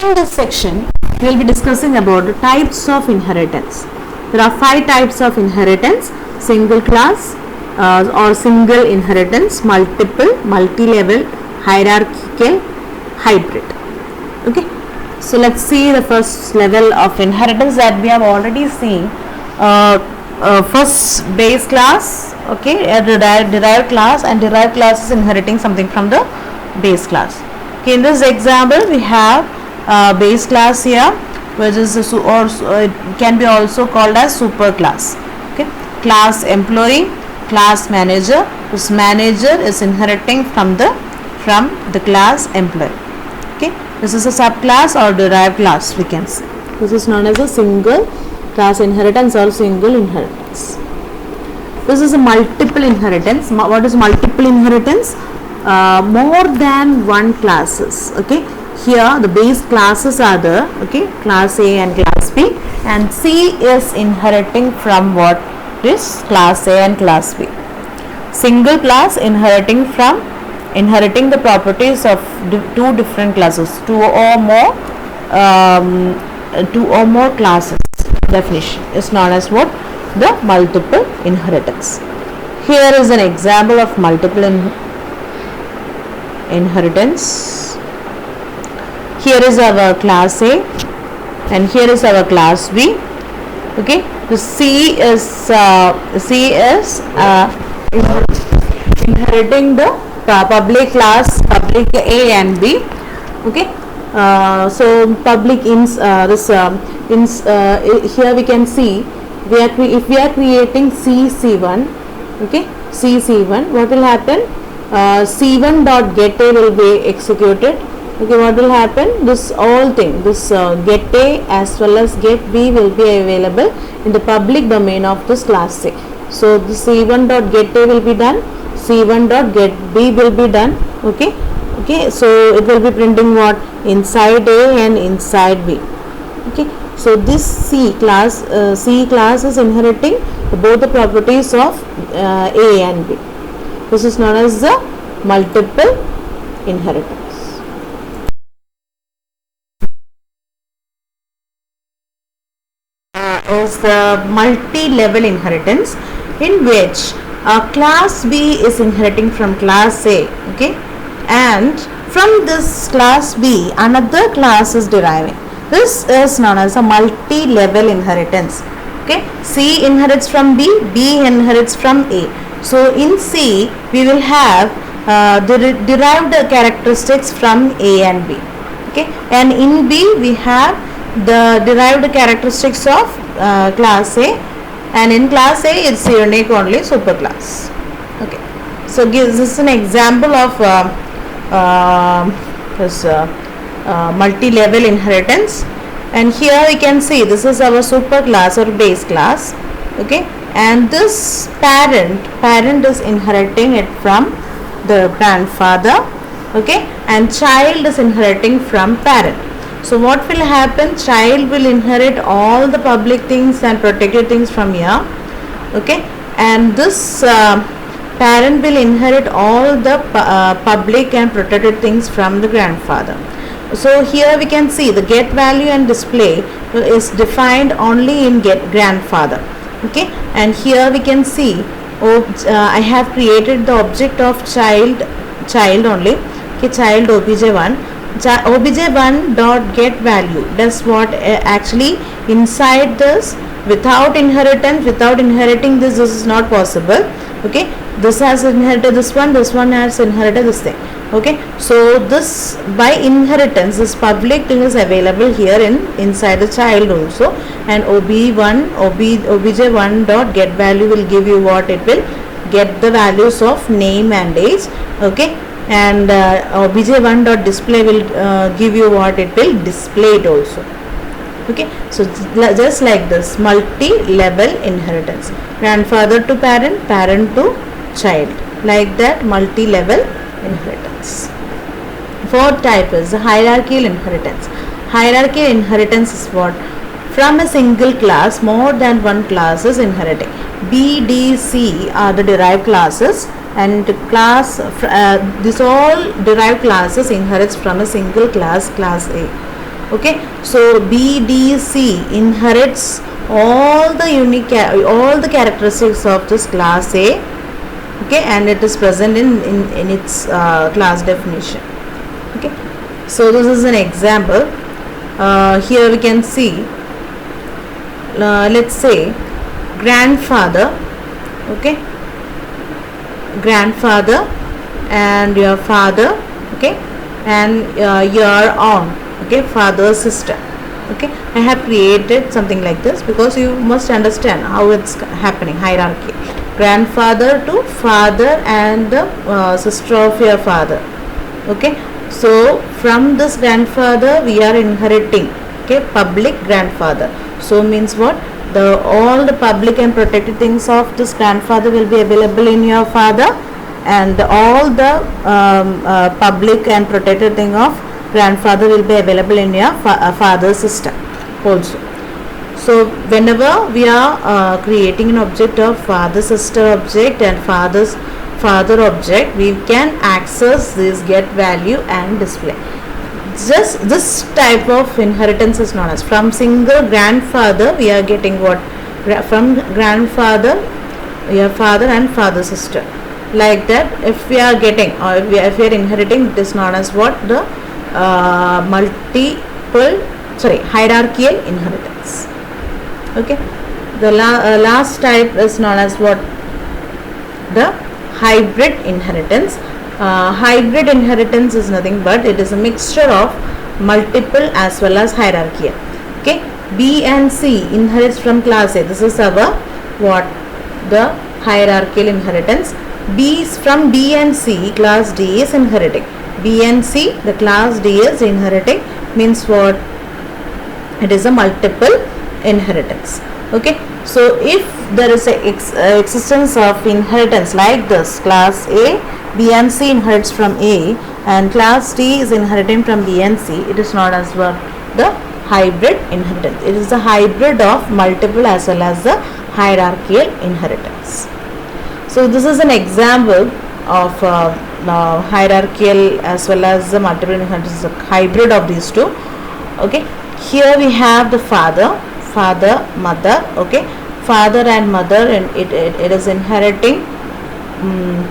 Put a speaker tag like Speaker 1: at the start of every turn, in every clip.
Speaker 1: In this section, we will be discussing about the types of inheritance. There are 5 types of inheritance: single class or single inheritance, multiple, multi-level, hierarchical, hybrid. Okay, so let's see the first level of inheritance that we have already seen. First base class, okay, derived class, and derived class is inheriting something from the base class. Okay, in this example, we have base class here, which is it can be also called as super class. Okay, class employee, class manager. This manager is inheriting from the class employee. Okay, this is a subclass or derived class, we can say. This is known as a single class inheritance or single inheritance. This is a multiple inheritance. What is multiple inheritance? More than one classes. Okay, here the base classes are the class A and class B, and C is inheriting from what is class A and class B. Single class inheriting the properties of two different classes, two or more classes. Definition is known as what? The multiple inheritance. Here is an example of multiple inheritance. Here is our class A and here is our class B. Okay, the C is inheriting the public class, public A and B. Okay, so public here we can see if we are creating C1, okay, C1, what will happen? C1 dot get A will be executed. Okay, what will happen? This all thing, this get A as well as get B will be available in the public domain of this class A. So the C1 dot get A will be done, C1 dot get B will be done. Okay, so it will be printing what? Inside A and inside B. Okay, so this C class is inheriting both the properties of A and B. This is known as the multiple inheritance. Is the multi-level inheritance, in which class B is inheriting from class A, okay, and from this class B another class is deriving. This is known as a multi-level inheritance. Okay, C inherits from B, B inherits from A. So in C we will have the derived characteristics from A and B. Okay, and in B we have the derived characteristics of class A, and in class A it's unique only superclass. Okay, so this is an example of multi-level inheritance, and here we can see this is our superclass or base class. Okay, and this parent is inheriting it from the grandfather. Okay, and child is inheriting from parent. So what will happen? Child will inherit all the public things and protected things from here. Okay, and this parent will inherit all the public and protected things from the grandfather. So here we can see the get value and display is defined only in get grandfather. Okay, and here we can see I have created the object of child only. Okay, child obj1. obj1 dot get value does what? Actually inside this, without inheriting this is not possible. Okay, this has inherited this one has inherited this thing. Okay, so this by inheritance this public thing is available here inside the child also, and obj1 dot get value will give you what? It will get the values of name and age. Okay, and obj1 dot display will give you what? It will display it also. Okay, so just like this multi-level inheritance, grandfather to parent, parent to child, like that multi-level inheritance. Fourth type is hierarchical inheritance. Hierarchical inheritance is what? From a single class more than one class is inheriting. B, D, C are the derived classes, and this all derived classes inherits from a single class, class A. Okay, so BDC inherits all the all the characteristics of this class A. Okay, and it is present in its class definition. Okay, so this is an example. Here we can see, let's say grandfather. Okay, grandfather and your father. Okay, and your aunt. Okay, father, sister. Okay, I have created something like this because you must understand how it's happening, hierarchy. Grandfather to father and the sister of your father. Okay, so from this grandfather we are inheriting, okay, public grandfather. So means what? All the public and protected things of this grandfather will be available in your father, and all the public and protected thing of grandfather will be available in your father's sister also. So whenever we are creating an object of father sister object and father's father object, we can access this get value and display. Just this type of inheritance is known as, from single grandfather we are getting what? From grandfather, your father and father sister. Like that, if we are getting, or if we are inheriting, it is known as what? The hierarchical inheritance. Okay, the last type is known as what? The hybrid inheritance. Hybrid inheritance is nothing but it is a mixture of multiple as well as hierarchical. Okay, B and C inherits from class A. This is our what? The hierarchical inheritance. From B and C, class D is inheriting. B and C, the class D is inheriting, means what? It is a multiple inheritance. Okay, so if there is a existence of inheritance like this, class A, B and C inherits from A, and class D is inheriting from B and C, it is known as what? The hybrid inheritance. It is a hybrid of multiple as well as the hierarchical inheritance. So this is an example of hierarchical as well as the multiple inheritance, a hybrid of these two. Okay, here we have the father, mother. Okay, father and mother, and it is inheriting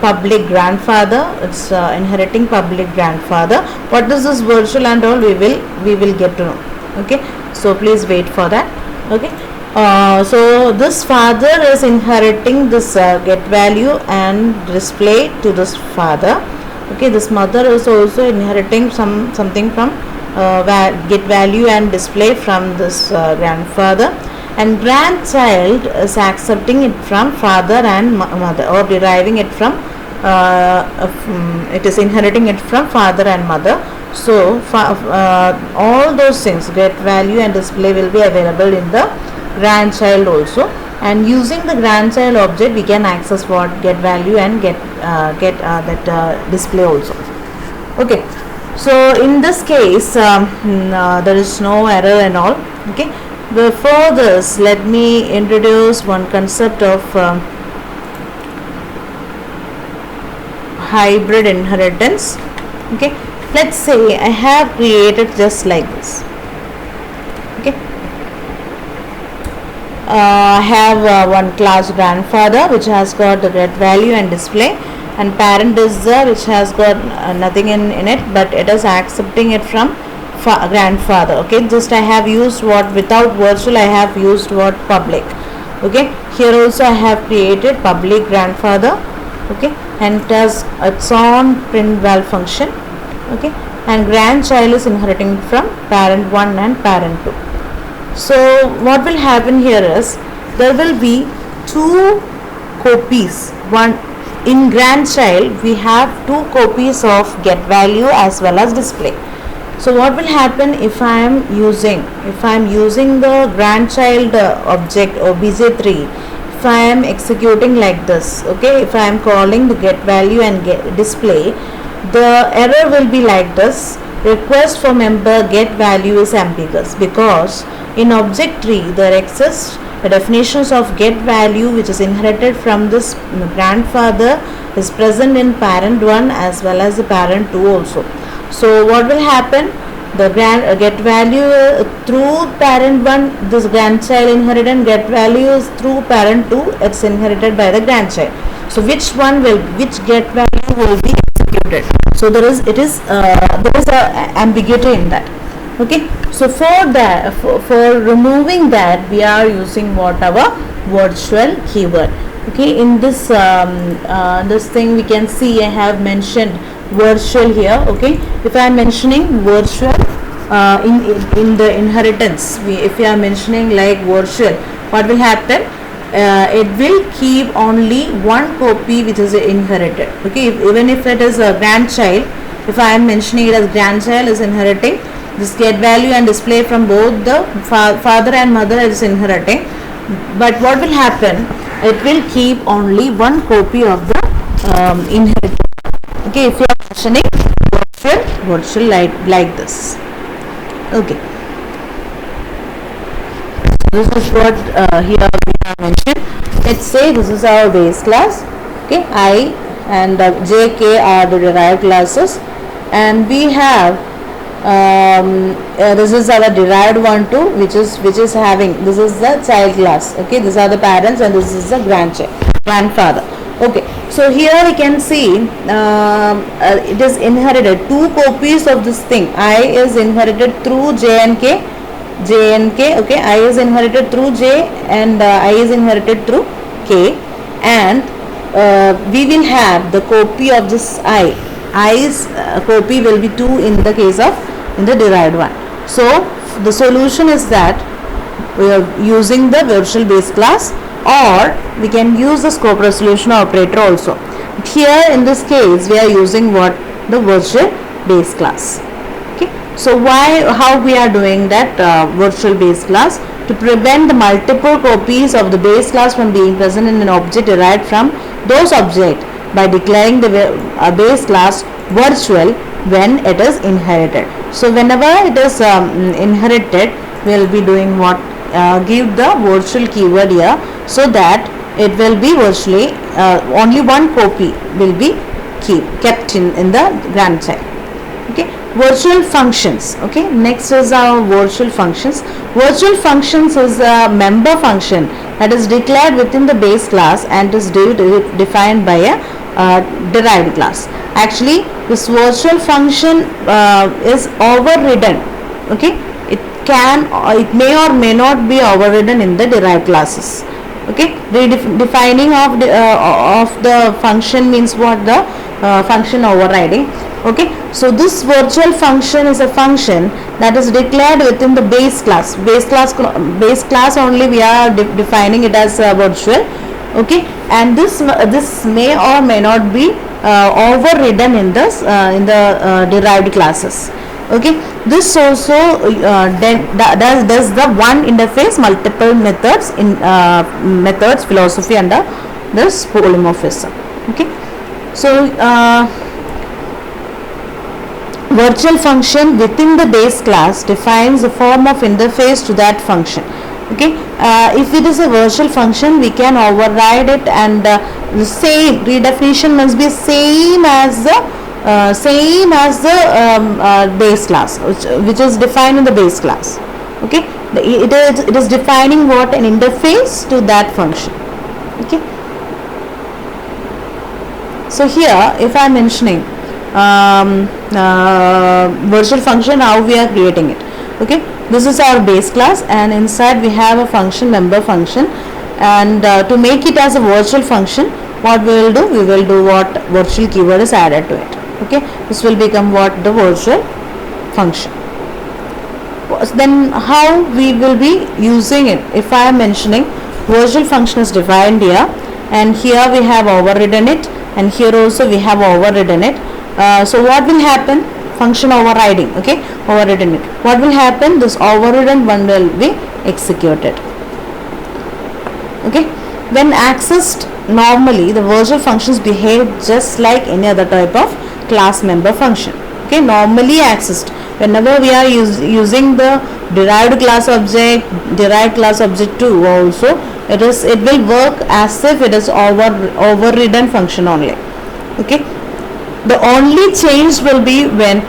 Speaker 1: public grandfather. It's inheriting public grandfather. What is this virtual and all? We will get to know. Okay, so please wait for that. Okay, so this father is inheriting this get value and display to this father. Okay, this mother is also inheriting something from get value and display from this grandfather, and grandchild is accepting it from father and mother, or deriving it from it is inheriting it from father and mother. So all those things, get value and display, will be available in the grandchild also, and using the grandchild object we can access what? Get value and get that display also. Okay, so in this case there is no error and all. Okay, before this let me introduce one concept of hybrid inheritance. Okay, let's say I have created just like this. Okay, I have one class grandfather which has got the get value and display, and parent is there which has got nothing in it, but it is accepting it from grandfather. Okay, just I have used what? Without virtual I have used what? Public. Okay, here also I have created public grandfather. Okay, and it has its own print val function. Okay, and grandchild is inheriting from parent 1 and parent 2. So what will happen here is there will be two copies. One in grandchild we have two copies of get value as well as display. So what will happen if I am using the grandchild object obj3, if I am executing like this. Okay, if I am calling the get value and get display, the error will be like this: request for member get value is ambiguous, because in object 3 there exists the definitions of get value which is inherited from this grandfather is present in parent 1 as well as the parent 2 also. So what will happen? the get value through parent 1, this grandchild inherit, and get value is through parent 2, it's inherited by the grandchild. So which get value will be executed? So there is a ambiguity in that. Okay, so for that, for removing that, we are using what, our virtual keyword. Okay, in this this thing we can see I have mentioned virtual here. Okay, if I am mentioning virtual in the inheritance, if we are mentioning like virtual, what will happen? It will keep only one copy which is inherited. Okay, even if it is a grandchild, if I am mentioning it as grandchild is inheriting, this get value and display from both the father and mother is inheriting, but what will happen? It will keep only one copy of the inheritance. Okay, if you are mentioning virtual like this. Okay, this is what here we have mentioned. Let's say this is our base class. Okay, I and J, K are the derived classes, and we have this is our derived one too, which is having, this is the child class. Okay, these are the parents and this is the grandfather. Okay, so here we can see it is inherited, two copies of this thing. I is inherited through J and K. Okay, I is inherited through J and I is inherited through K, and we will have the copy of this I's copy will be 2 in the case of in the derived one. So the solution is that we are using the virtual base class, or we can use the scope resolution operator also. But here in this case we are using what, the virtual base class. Okay, so how we are doing that virtual base class? To prevent the multiple copies of the base class from being present in an object derived from those objects, by declaring the base class virtual when it is inherited. So whenever it is inherited, we will be doing what, give the virtual keyword here, so that it will be virtually only one copy will be kept in the grandchild. Okay, virtual functions. Okay, next is our virtual functions. Virtual functions is a member function that is declared within the base class and is defined by a derived class. Actually, this virtual function is overridden. Okay, it may or may not be overridden in the derived classes. Okay, defining of the function means what, the function overriding. Okay, so this virtual function is a function that is declared within the base class. Base class only we are defining it as virtual. Okay, and this may or may not be overridden in this in the derived classes. Okay, this also does the one interface multiple methods in methods philosophy under this polymorphism. Okay, so virtual function within the base class defines a form of interface to that function. Okay, if it is a virtual function, we can override it, and the same redefinition must be same as the base class, which is defined in the base class. Okay, it is defining what, an interface to that function. Okay, so here if I am mentioning virtual function, how we are creating it. Okay, this is our base class, and inside we have a function, member function, and to make it as a virtual function, what we will do, we will do what, virtual keyword is added to it. Okay, this will become what, the virtual function. Then how we will be using it? If I am mentioning virtual function is defined here, and here we have overridden it, and here also we have overridden it. So what will happen? Function overriding. Okay, overridden it. What will happen? This overridden one will be executed. Okay, when accessed normally, the virtual functions behave just like any other type of class member function. Okay, normally accessed, whenever we are using the derived class object 2 also, it will work as if it is overridden function only. Okay, the only change will be when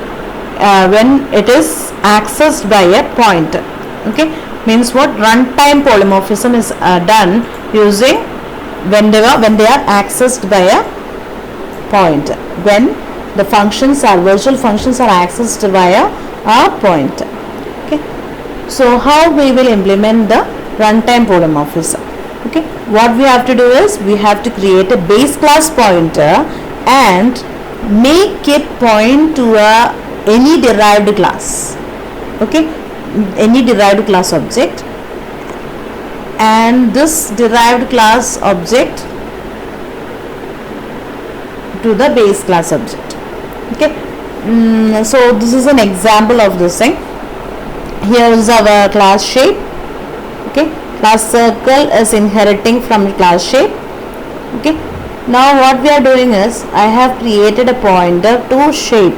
Speaker 1: when it is accessed by a pointer. Okay, means what? Runtime polymorphism is done using when they are accessed by a pointer, when the virtual functions are accessed via a pointer. Okay, so how we will implement the runtime polymorphism? Okay, what we have to do is we have to create a base class pointer and make it point to any derived class. Okay, any derived class object, and this derived class object to the base class object. Okay, so this is an example of this thing. Here is our class shape. Okay, class circle is inheriting from class shape. Okay, now what we are doing is I have created a pointer to shape.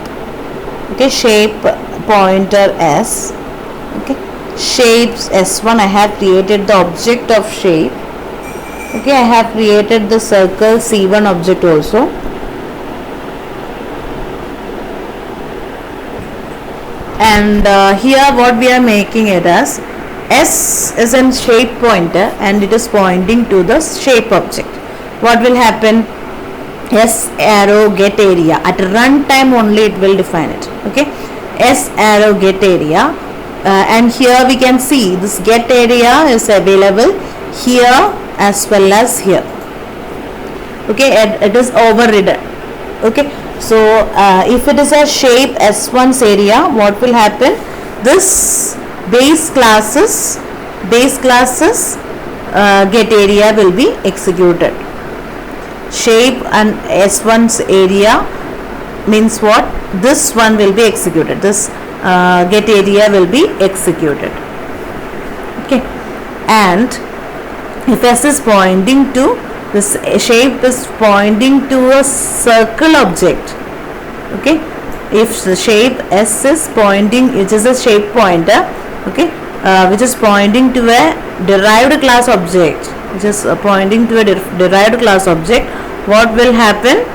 Speaker 1: Okay, shape pointer S. Okay, shapes S1 I have created the object of shape. Okay, I have created the circle C1 object also. And here what we are making it as S is a shape pointer and it is pointing to the shape object. What will happen? S arrow get area, at runtime only it will define it. Okay, S arrow get area, and here we can see this get area is available here as well as here. Okay, it is overridden. Okay, so if it is a shape S1's area, what will happen? This base classes get area will be executed. Shape and S1's area means what? This one will be executed. This get area will be executed. Okay, and if S is pointing to this shape is pointing to a circle object. Okay, if the shape S is pointing, it is a shape pointer. Okay, which is pointing to a derived class object, derived class object, what will happen?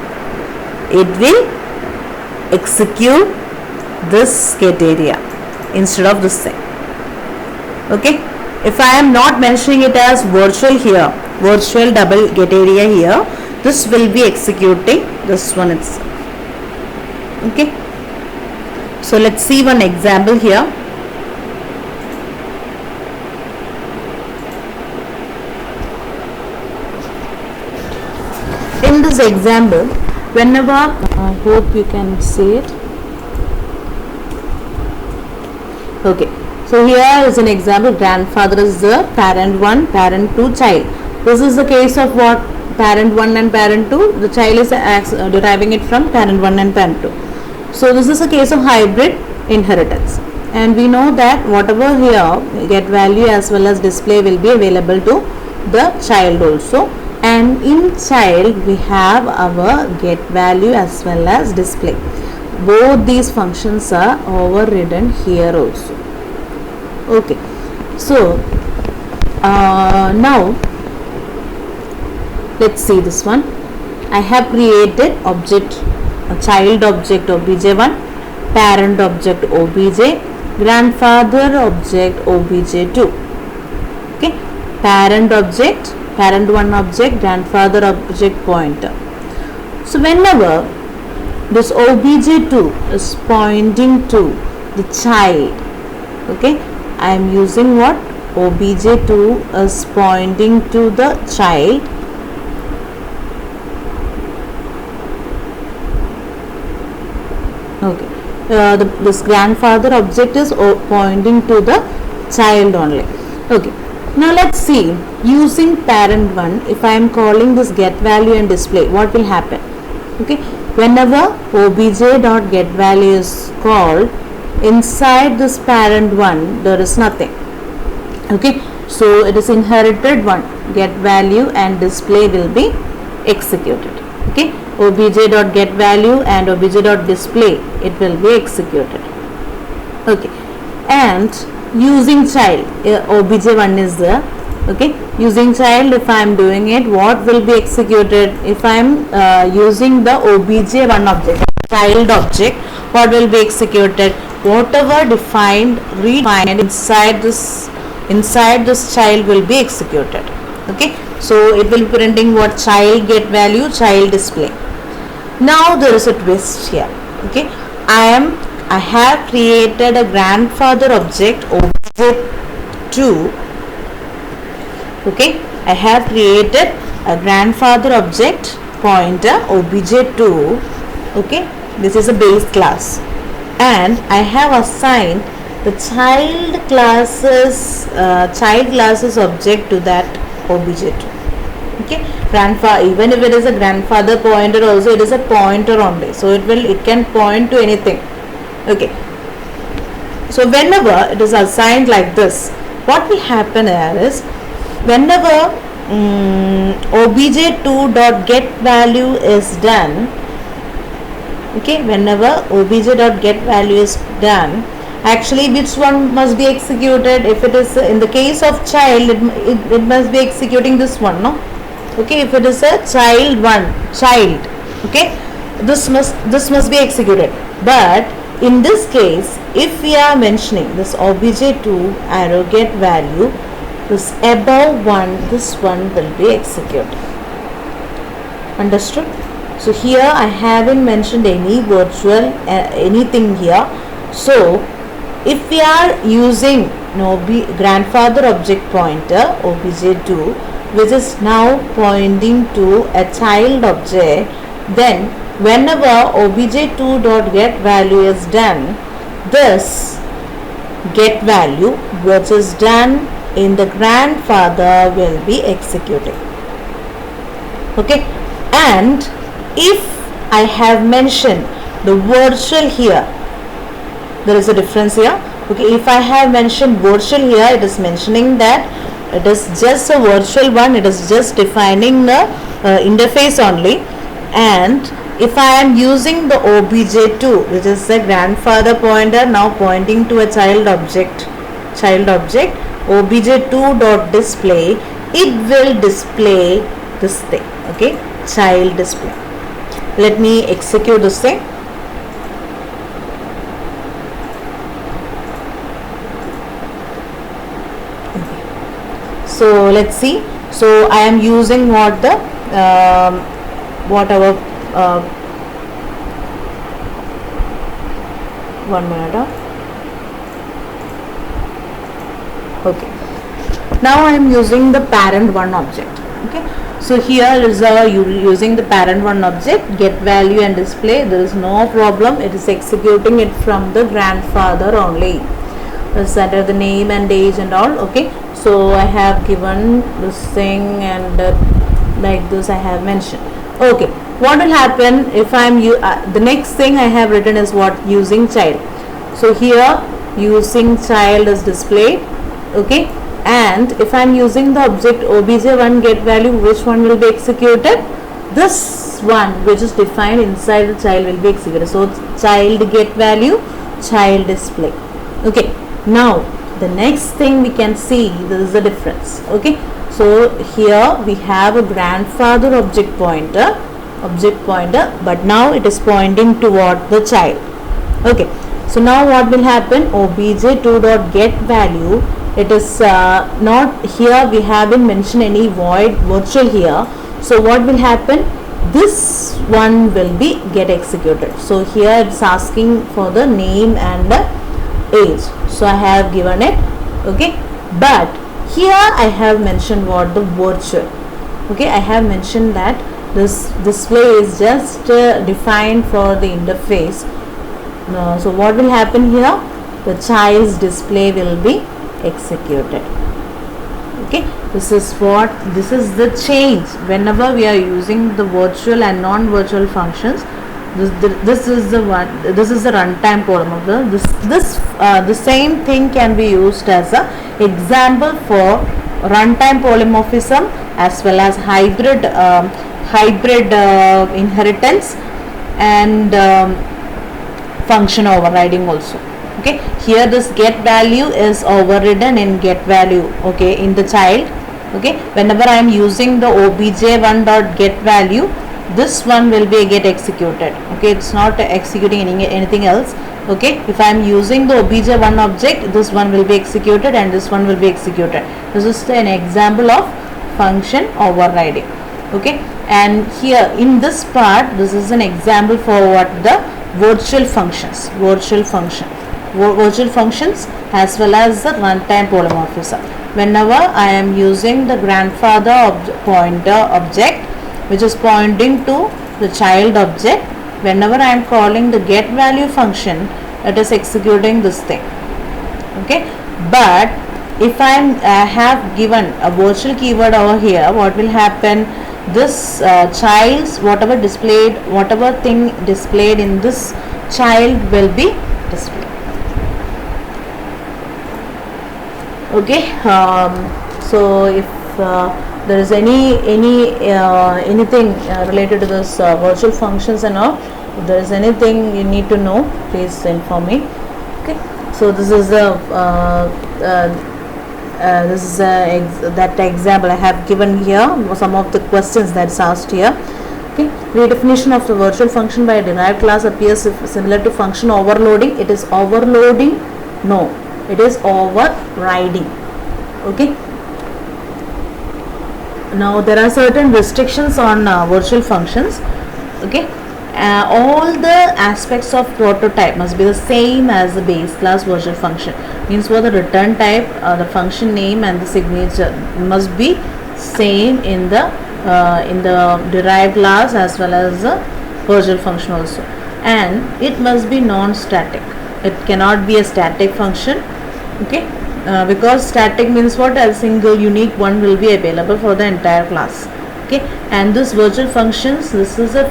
Speaker 1: It will execute this get area instead of this thing. Okay, if I am not mentioning it as virtual here, virtual double get area here, this will be executing this one itself. Okay, so let's see one example here. In this example, whenever I hope you can see it. Okay, so here is an example. Grandfather is the parent 1, parent 2 child. This is the case of what? Parent 1 and parent 2. The child is deriving it from parent 1 and parent 2. So this is a case of hybrid inheritance, and we know that whatever here get value as well as display will be available to the child also, and in child we have our get value as well as display. Both these functions are overridden here also. Okay, so now let's see this one. I have created object, a child object obj1, parent object obj, grandfather object obj2. Okay, parent object, parent 1 object, grandfather object pointer. So whenever this obj2 is pointing to the child, okay, I am using what? obj2 is pointing to the child. Okay, this grandfather object is pointing to the child only. Okay, now let's see, using parent 1, if I am calling this get value and display, what will happen? Okay, whenever obj dot get value is called, inside this parent 1 there is nothing. Okay, so it is inherited one, get value and display will be executed. Okay, obj dot get value and obj dot display, it will be executed. Okay, and using child, obj1 is there. Okay, using child, if I am doing it, what will be executed? If I am using the obj1 object, child object, what will be executed? Whatever defined, redefined inside this child will be executed. Okay, so it will be printing what? Child get value, child display. Now there is a twist here. Okay, I have created a grandfather object obj2. Okay, I have created a grandfather object pointer obj2. Okay, this is a base class, and I have assigned the child classes object to that obj2. Okay, even if it is a grandfather pointer, also it is a pointer only, so it can point to anything. Okay, so whenever it is assigned like this, what will happen here is, whenever obj2 dot get value is done, okay, whenever obj dot get value is done, actually which one must be executed? If it is in the case of child, it must be executing this one, no? Okay, if it is a child, okay, this must be executed. But in this case, if we are mentioning this obj2 arrow get value, this above one, this one will be executed. Understood? So here I haven't mentioned any virtual anything here. So if we are using grandfather object pointer obj2, which is now pointing to a child object, then whenever obj2 dot get value is done, this get value which is done in the grandfather will be executing. Okay, and if I have mentioned the virtual here, there is a difference here. Okay, if I have mentioned virtual here, it is mentioning that it is just a virtual one, it is just defining the interface only. And if I am using the obj2, which is the grandfather pointer now pointing to a child object, obj2 dot display, it will display this thing. Okay, child display. Let me execute this thing. So let's see. So I am using what the whatever 1 minute. Okay, now I am using the parent one object. Okay, so here is using the parent one object, get value and display. There is no problem, it is executing it from the grandfather only. Let's enter the name and age and all. Okay, so I have given this thing, and like this I have mentioned. Okay, what will happen if I am the next thing I have written is what? Using child. So here using child is displayed. Okay, and if I am using the object obj1 get value, which one will be executed? This one which is defined inside the child will be executed. So child get value, child display. Okay, now the next thing we can see, there is a difference. Okay, so here we have a grandfather object pointer, but now it is pointing toward the child. Okay, so now what will happen? obj2 dot get value, it is not here, we haven't mentioned any void virtual here. So what will happen? This one will be get executed. So here it's asking for the name and the age, so I have given it. Okay, but here I have mentioned what? The virtual. Okay, I have mentioned that this display is just defined for the interface. So what will happen here? The child's display will be executed. Okay, this is the change whenever we are using the virtual and non-virtual functions. This is the runtime column of the same thing can be used as a example for runtime polymorphism as well as hybrid inheritance and function overriding also. Okay, here this get value is overridden in get value. Okay, in the child. Okay, whenever I am using the obj1 dot get value, this one will be get executed. Okay, it's not executing anything else. Okay, if I am using the obj1 object, this one will be executed and this one will be executed. This is an example of function overriding. Okay, and here in this part, this is an example for what the virtual functions, virtual functions as well as the runtime polymorphism. Whenever I am using the grandfather pointer object which is pointing to the child object, whenever I am calling the get value function, it is executing this thing. Okay, but if I have given a virtual keyword over here, what will happen? This child's whatever thing displayed in this child will be displayed. Okay, so if there is anything related to this virtual functions and all, if there is anything you need to know, please inform me. Okay, so this is the that example I have given here, some of the questions that's asked here. Okay, redefinition of the virtual function by a derived class appears similar to function overloading. It is overloading? No, it is overriding. Okay, now there are certain restrictions on virtual functions. Okay, all the aspects of prototype must be the same as the base class virtual function. Means for the return type, the function name and the signature must be same in the derived class as well as the virtual function also, and it must be non-static. It cannot be a static function. Okay, because static means what? A single unique one will be available for the entire class. Okay, and this virtual functions, this is a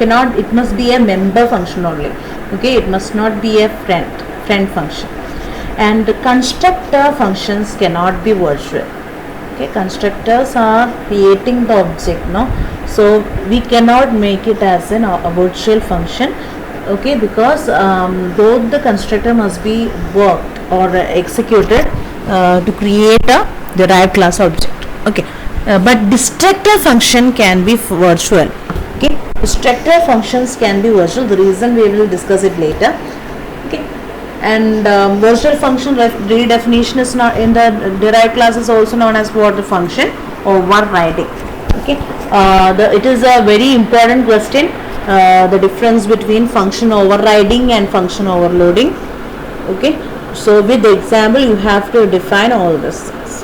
Speaker 1: it must be a member function only. Okay, it must not be a friend function. And constructor functions cannot be virtual. Okay, constructors are creating the object, no, so we cannot make it as a virtual function. Okay, because both the constructor must be worked or executed to create a derived class object. Okay, but destructor function can be virtual. Okay, destructor functions can be virtual. The reason we will discuss it later. Okay, and virtual function redefinition is not in the derived class is also known as what? The function overriding. Okay, it is a very important question. The difference between function overriding and function overloading. Okay, so with the example you have to define all this things.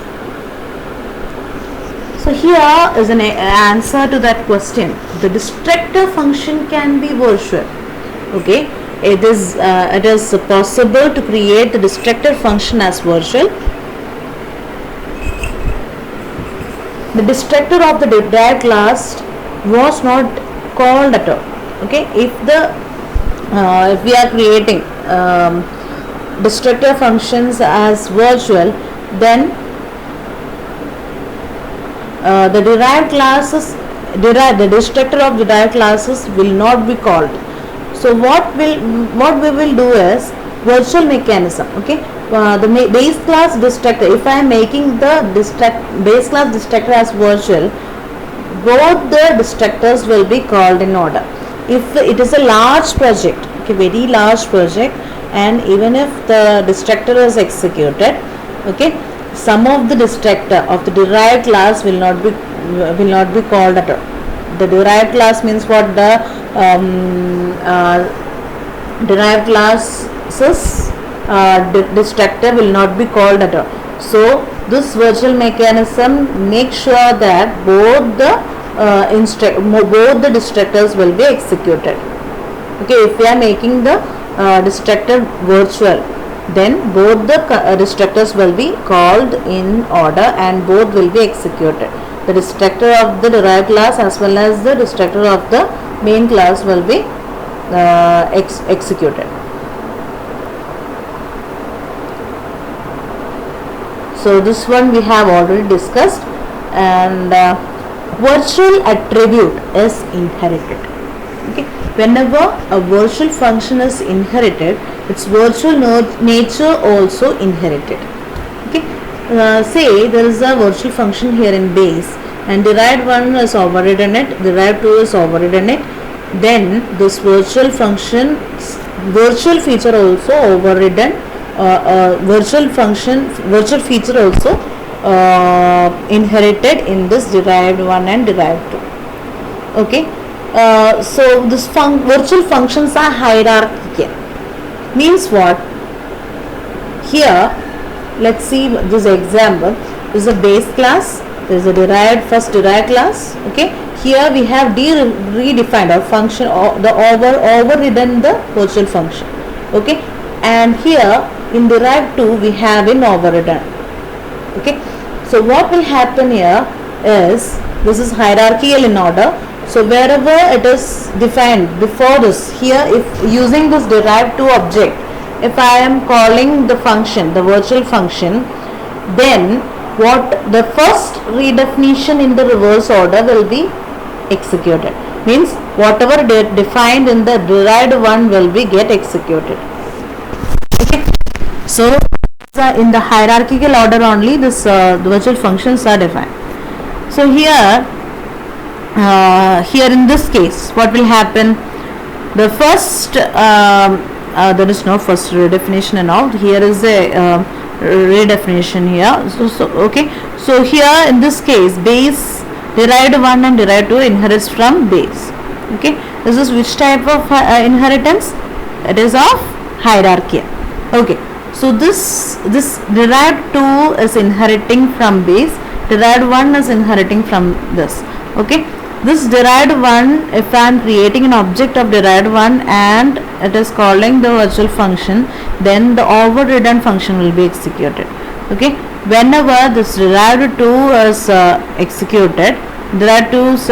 Speaker 1: So here is an answer to that question. The destructor function can be virtual. Okay, it is possible to create the destructor function as virtual. The destructor of the derived class was not called at all. Okay, if we are creating destructor functions as virtual, then the destructor of derived classes will not be called. So what we will do is virtual mechanism. Okay, the base class destructor, if I am making the base class destructor as virtual, both the destructors will be called in order. If it is a large project, okay, very large project, and even if the destructor is executed, okay, some of the destructor of the derived class will not be called at all. The derived class means what? The derived classes destructor will not be called at all. So this virtual mechanism makes sure that both the destructors will be executed. Okay, if we are making the destructor virtual, then both the destructors will be called in order and both will be executed. The destructor of the derived class as well as the destructor of the main class will be executed. So this one we have already discussed. And virtual attribute is inherited. Okay, whenever a virtual function is inherited, its virtual nature also inherited. Okay, say there is a virtual function here in base, and derived 1 is overridden it, derived 2 is overridden it, then this virtual function virtual feature also overridden, virtual feature also inherited in this derived 1 and derived 2. Okay, so this virtual functions are hierarchical. Means what? Here let's see this example. This is a base class, there is a first derived class. Okay, here we have redefined our function, or the overridden the virtual function. Okay, and here in derived 2 we have in overridden. Okay, so what will happen here is, this is hierarchical in order. So wherever it is defined before this, here if using this derived 2 object, if I am calling the function, the virtual function, then what the first redefinition in the reverse order will be executed. Means whatever defined in the derived 1 will be get executed. Okay, so in the hierarchical order only this the virtual functions are defined. So here in this case what will happen, the first there is no first redefinition and all, here is a redefinition here. Okay, so here in this case base, derived 1 and derived 2 inherits from base. Okay, this is which type of inheritance? It is of hierarchy. Okay, so this derived 2 is inheriting from base, derived 1 is inheriting from this. Okay, this derived 1, if I am creating an object of derived 1 and it is calling the virtual function, then the overridden function will be executed. Okay, whenever this derived 2 is executed, derived 2's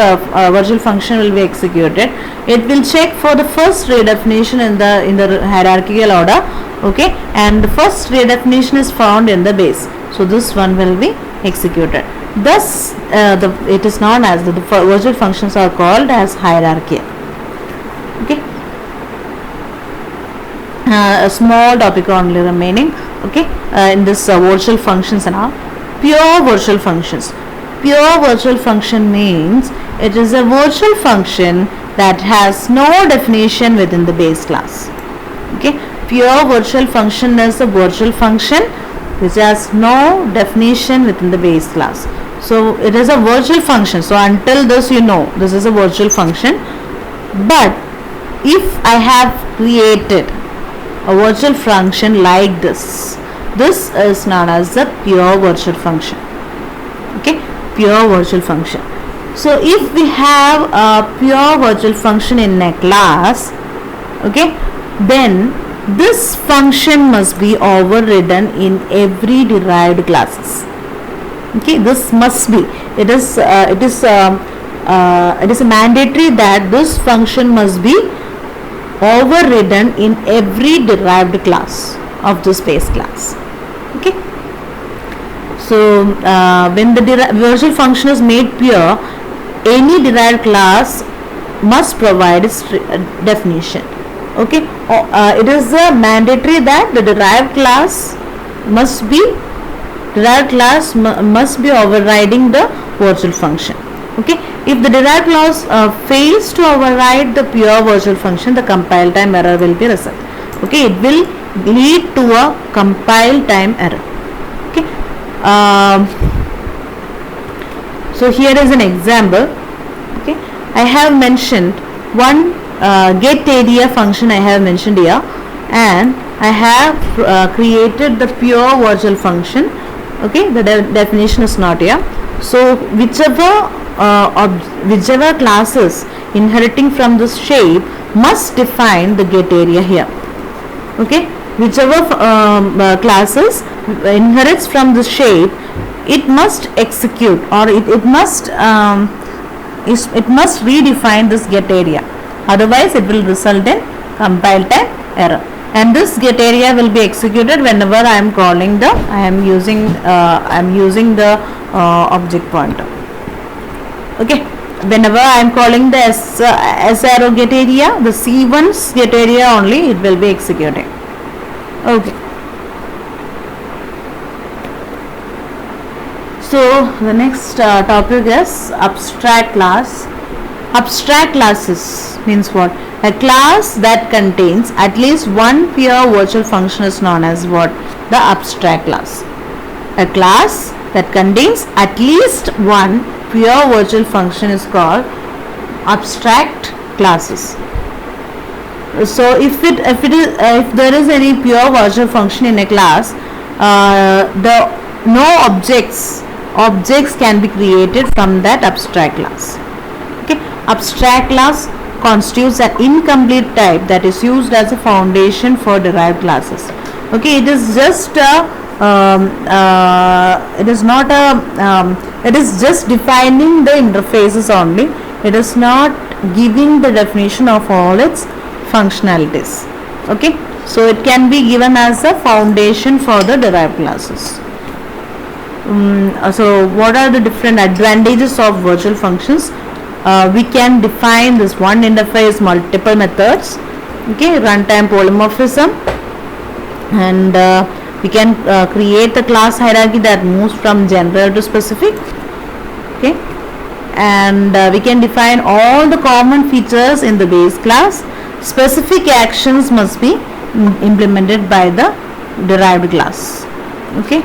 Speaker 1: virtual function will be executed, it will check for the first redefinition in the hierarchical order. Okay, and the first redefinition is found in the base, so this one will be executed. Thus it is known as the virtual functions are called as hierarchy. Okay, a small topic only remaining. Okay, in this virtual functions and all. Pure virtual functions. Pure virtual function means it is a virtual function that has no definition within the base class. Okay, pure virtual function is a virtual function which has no definition within the base class. So it is a virtual function. So until this you know this is a virtual function. But if I have created a virtual function like this is known as the pure virtual function. Okay, pure virtual function. So if we have a pure virtual function in a class, okay, then this function must be overridden in every derived classes. Okay, this must be. It is mandatory that this function must be overridden in every derived class of this base class. Okay. So when the virtual function is made pure, any derived class must provide its definition. Okay, it is mandatory that the derived class must be overriding the virtual function. Okay, if the derived class fails to override the pure virtual function, the compile time error will be result. Okay, it will lead to a compile time error. Okay, so here is an example. Okay, I have mentioned one get area function I have mentioned here, and I have created the pure virtual function. Okay, the definition is not here. So whichever classes inheriting from this shape must define the get area here. Okay, whichever classes inherits from this shape, it must execute, or it must redefine this get area. Otherwise it will result in compile time error, and this get area will be executed whenever I am calling the using the object pointer. Okay, whenever I am calling the s arrow get area, the C1's get area only it will be executing. Okay, So the next topic is abstract class. Abstract classes means what? A class that contains at least one pure virtual function is known as what? The abstract class. A class that contains at least one pure virtual function is called abstract classes. So if there is any pure virtual function in a class, no objects can be created from that abstract class. Okay, abstract class constitutes an incomplete type that is used as a foundation for derived classes. Okay, it is just it is just defining the interfaces only. It is not giving the definition of all its functionalities. Okay, so it can be given as a foundation for the derived classes. So what are the different advantages of virtual functions? We can define this one interface, multiple methods, okay, runtime polymorphism, and we can create the class hierarchy that moves from general to specific, okay, and we can define all the common features in the base class. Specific actions must be implemented by the derived class. Okay.